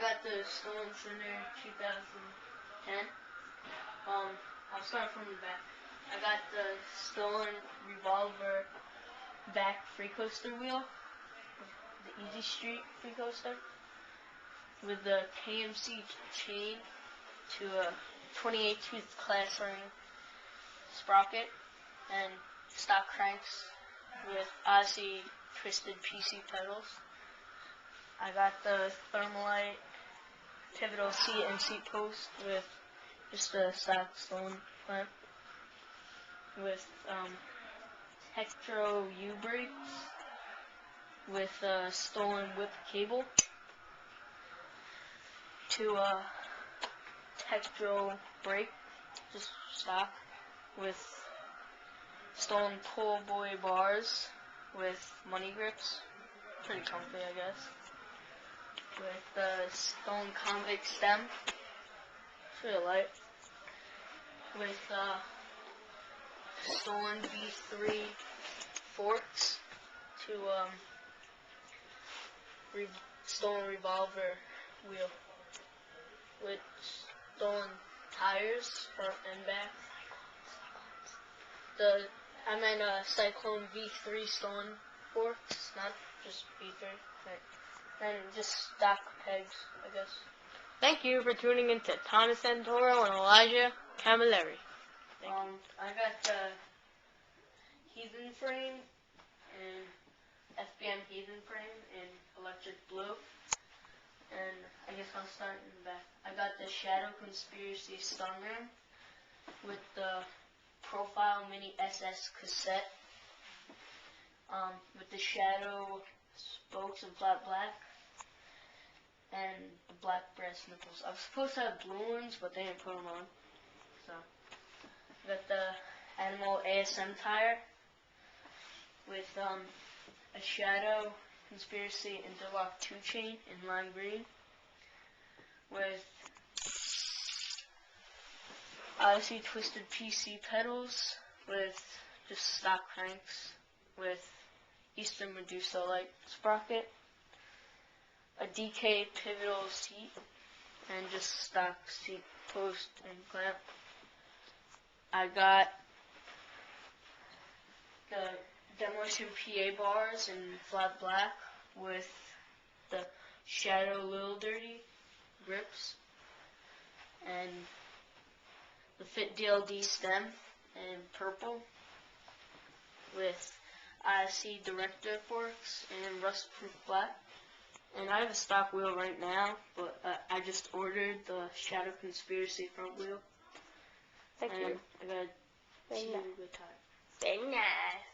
got the Stolen Center 2010. I'll start from the back. I got the Stolen Revolver back free coaster wheel, the Easy Street free coaster, with the KMC chain to a 28 tooth class ring sprocket and stock cranks with Aussie twisted PC pedals. I got the Thermalite pivotal seat and seat post with just a stock Stolen clamp with Tektro U-brakes with Stolen whip cable to a Tektro brake, just stock, with Stolen pull boy bars with money grips, pretty comfy I guess, with the Stolen convict stem, it's really light, with Stolen V3 forks to Stolen revolver wheel, with Stolen tires front and back. Cyclone V3 Stolen forks, not just V3, and just stock pegs, I guess. Thank you for tuning in to Thomas Santoro and Elijah Camilleri. I got the Heathen frame and FBM Heathen frame in electric blue. And I guess I'll start in the back. I got the Shadow Conspiracy stun ram with the Profile Mini SS cassette, with the Shadow spokes in flat black and the black brass nipples. I was supposed to have blue ones, but they didn't put them on. So I got the Animal ASM tire with a Shadow Conspiracy Interlock 2 chain in lime green, with Odyssey twisted PC pedals, with just stock cranks, with Eastern Medusa light sprocket, a DK pivotal seat, and just stock seat post and clamp. I got the Demolition PA bars in flat black with the Shadow Lil Dirty grips and the Fit DLD stem in purple with IC Director forks and rust proof black. And I have a stock wheel right now, but I just ordered the Shadow Conspiracy front wheel. Thank you. I got Very two nice. good tires. Very nice.